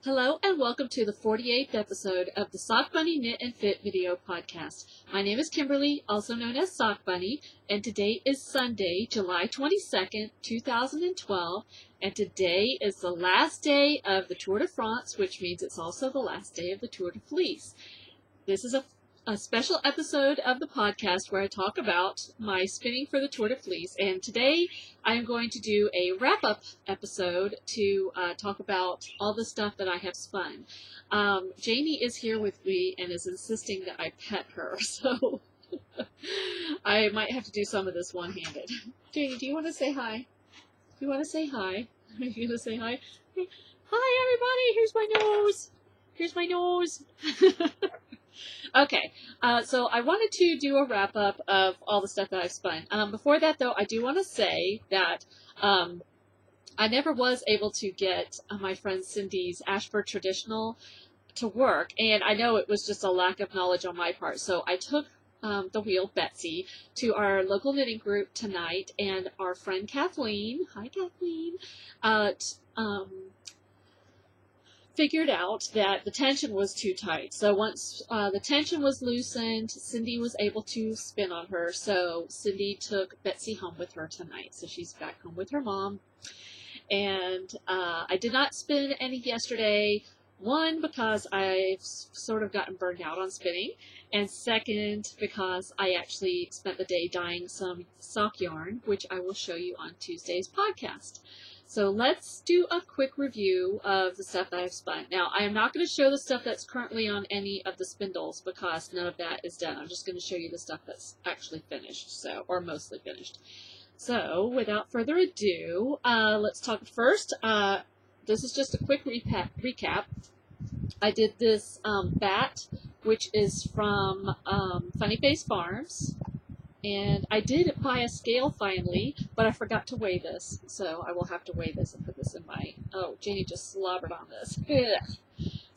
Hello and welcome to the 48th episode of the Sock Bunny Knit and Fit video podcast. My name is Kimberly, also known as Sock Bunny, and today is Sunday, July 22nd, 2012, and today is the last day of the Tour de France, which means it's also the last day of the Tour de Fleece. This is a special episode of the podcast where I talk about my spinning for the Tour de Fleece, and today I am going to do a wrap-up episode to talk about all the stuff that I have spun. Janie is here with me and is insisting that I pet her, so I might have to do some of this one-handed. Janie, do you want to say hi? Do you want to say hi? Are you going to say hi? Hi, everybody! Here's my nose! Here's my nose! Okay, so I wanted to do a wrap-up of all the stuff that I've spun. Before that, though, I do want to say that I never was able to get my friend Cindy's Ashford Traditional to work, and I know it was just a lack of knowledge on my part, so I took the wheel, Betsy, to our local knitting group tonight, and our friend Kathleen, hi Kathleen, figured out that the tension was too tight. So once the tension was loosened, Cindy was able to spin on her. So Cindy took Betsy home with her tonight. So she's back home with her mom. And I did not spin any yesterday. One, because I've sort of gotten burned out on spinning. And second, because I actually spent the day dyeing some sock yarn, which I will show you on Tuesday's podcast. So let's do a quick review of the stuff that I've spun. Now, I am not going to show the stuff that's currently on any of the spindles because none of that is done. I'm just going to show you the stuff that's actually finished, or mostly finished. So, without further ado, let's talk first. This is just a quick recap. I did this bat, which is from Funny Face Farms. And I did buy a scale finally, but I forgot to weigh this. So I will have to weigh this and put this in my... Oh, Janie just slobbered on this.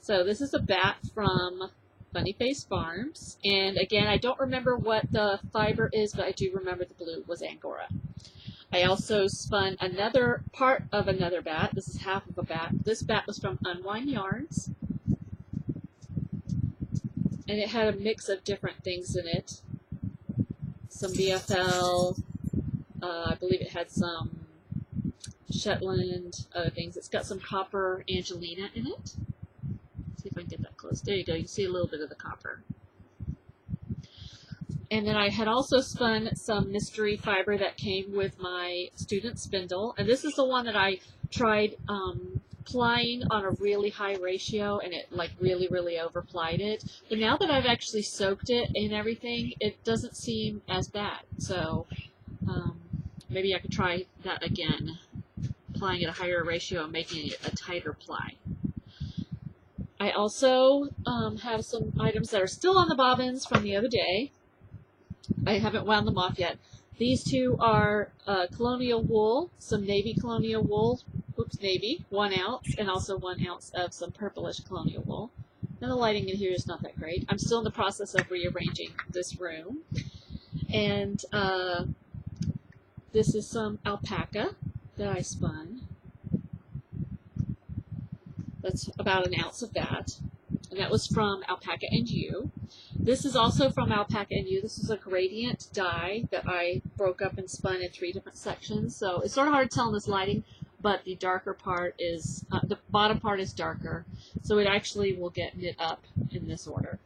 So this is a bat from Funny Face Farms. And again, I don't remember what the fiber is, but I do remember the blue was Angora. I also spun another part of another bat. This is half of a bat. This bat was from Unwind Yarns. And it had a mix of different things in it. Some BFL, I believe it had some Shetland, other things. It's got some copper Angelina in it. Let's see if I can get that close. There you go. You can see a little bit of the copper. And then I had also spun some mystery fiber that came with my student spindle. And this is the one that I tried plying on a really high ratio, and it like really overplied it. But now that I've actually soaked it and everything, it doesn't seem as bad. So maybe I could try that again, applying at a higher ratio and making it a tighter ply. I also have some items that are still on the bobbins from the other day. I haven't wound them off yet. These two are colonial wool, some navy colonial wool, navy, 1 ounce, and also 1 ounce of some purplish colonial wool. And the lighting in here is not that great. I'm still in the process of rearranging this room. And this is some alpaca that I spun. That's about 1 ounce of that. And that was from Alpaca and You. This is also from Alpaca and You. This is a gradient dye that I broke up and spun in 3 different sections. So it's sort of hard to tell in this lighting, but the darker part is, the bottom part is darker. So it actually will get knit up in this order.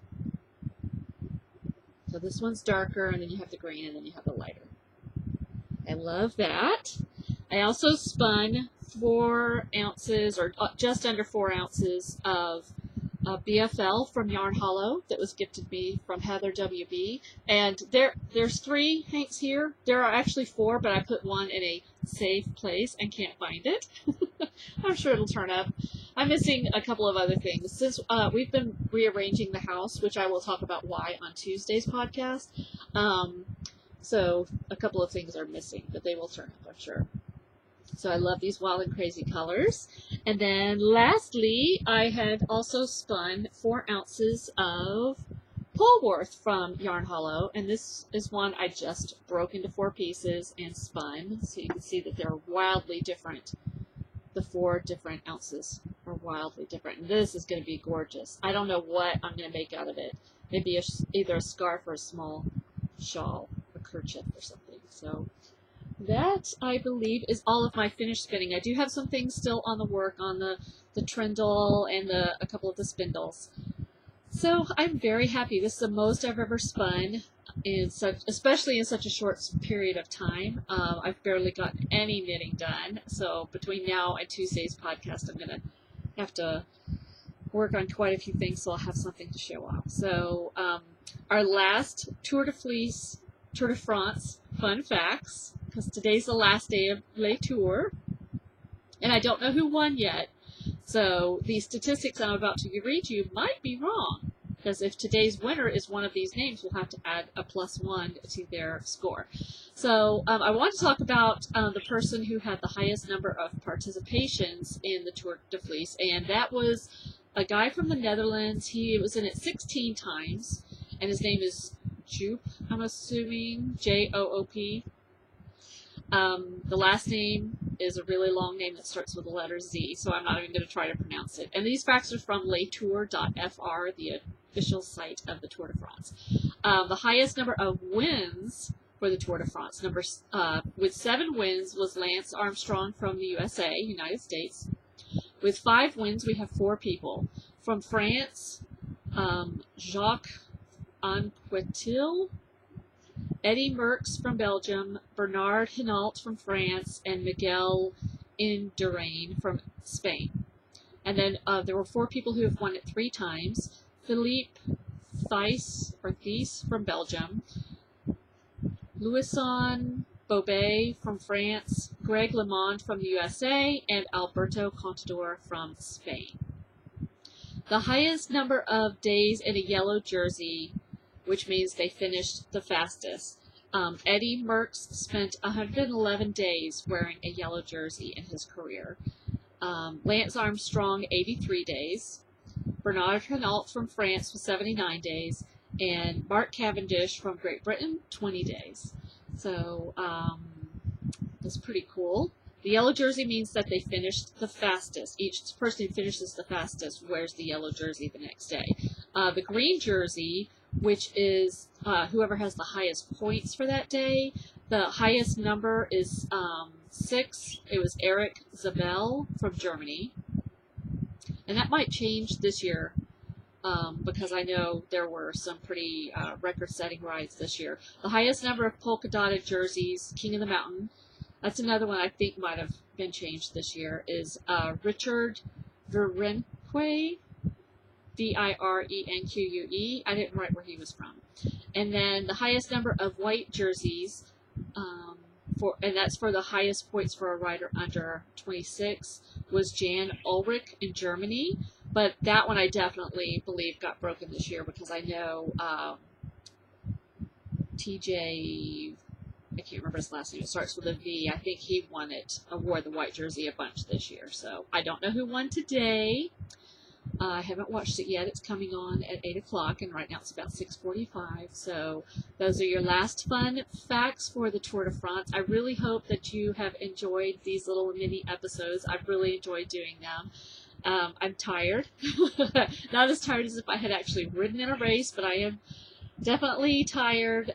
So this one's darker, and then you have the green, and then you have the lighter. I love that. I also spun 4 ounces, or just under 4 ounces of BFL from Yarn Hollow that was gifted me from Heather WB. And there's 3 hanks here. There are actually 4, but I put one in a safe place and can't find it. I'm sure it'll turn up. I'm missing a couple of other things. Since we've been rearranging the house, which I will talk about why on Tuesday's podcast, so a couple of things are missing, but they will turn up, I'm sure. So I love these wild and crazy colors. And then lastly, I had also spun 4 ounces of Polworth from Yarn Hollow. And this is one I just broke into 4 pieces and spun. So you can see that they're wildly different, the 4 different ounces are wildly different. And this is going to be gorgeous. I don't know what I'm going to make out of it. Maybe either a scarf or a small shawl, a kerchief or something. So that, I believe, is all of my finished spinning. I do have some things still on the work on the trindle and a couple of the spindles. So I'm very happy. This is the most I've ever spun, especially in such a short period of time. I've barely gotten any knitting done. So between now and Tuesday's podcast, I'm going to have to work on quite a few things so I'll have something to show off. So our last Tour de Fleece, Tour de France fun facts, because today's the last day of Le Tour, and I don't know who won yet. So the statistics I'm about to read you might be wrong, because if today's winner is one of these names, we'll have to add a +1 to their score. So I want to talk about the person who had the highest number of participations in the Tour de Fleece, and that was a guy from the Netherlands. He was in it 16 times, and his name is Joop, I'm assuming, Joop. The last name is a really long name that starts with the letter Z, so I'm not even going to try to pronounce it. And these facts are from letour.fr, the official site of the Tour de France. The highest number of wins for the Tour de France, with 7 wins, was Lance Armstrong from the USA, United States. With 5 wins, we have 4 people. From France, Jacques Anquetil, Eddie Merckx from Belgium, Bernard Hinault from France, and Miguel Indurain from Spain. And then there were 4 people who have won it 3 times. Philippe Thies from Belgium, Louison Bobet from France, Greg LeMond from the USA, and Alberto Contador from Spain. The highest number of days in a yellow jersey, which means they finished the fastest. Eddie Merckx spent 111 days wearing a yellow jersey in his career. Lance Armstrong, 83 days. Bernard Hinault from France was 79 days. And Mark Cavendish from Great Britain, 20 days. So that's pretty cool. The yellow jersey means that they finished the fastest. Each person who finishes the fastest wears the yellow jersey the next day. The green jersey, which is whoever has the highest points for that day. The highest number is 6. It was Eric Zabel from Germany. And that might change this year because I know there were some pretty record-setting rides this year. The highest number of polka-dotted jerseys, King of the Mountain, that's another one I think might have been changed this year, is Richard Virenque, Virenque. I didn't write where he was from. And then the highest number of white jerseys, and that's for the highest points for a rider under 26, was Jan Ulrich in Germany. But that one I definitely believe got broken this year because I know TJ, I can't remember his last name, it starts with a V. I think he wore the white jersey a bunch this year. So I don't know who won today. I haven't watched it yet. It's coming on at 8 o'clock, and right now it's about 6:45. So those are your last fun facts for the Tour de France. I really hope that you have enjoyed these little mini episodes. I've really enjoyed doing them. I'm tired. Not as tired as if I had actually ridden in a race, but I am definitely tired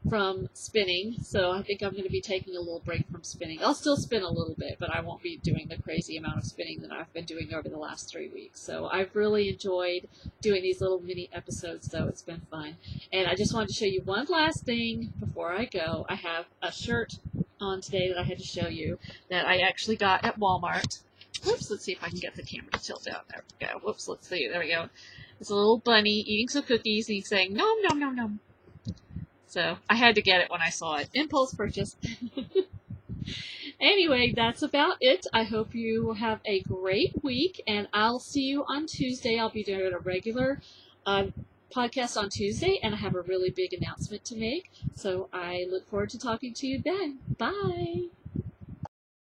from spinning, so I think I'm going to be taking a little break from spinning. I'll still spin a little bit, but I won't be doing the crazy amount of spinning that I've been doing over the last 3 weeks. So I've really enjoyed doing these little mini episodes, though. It's been fun. And I just wanted to show you one last thing before I go. I have a shirt on today that I had to show you that I actually got at Walmart. Whoops, let's see if I can get the camera to tilt down. There we go. Whoops, let's see. There we go. It's a little bunny eating some cookies, and he's saying, nom, nom, nom, nom. So I had to get it when I saw it. Impulse purchase. Anyway, that's about it. I hope you have a great week, and I'll see you on Tuesday. I'll be doing a regular podcast on Tuesday, and I have a really big announcement to make. So I look forward to talking to you then. Bye.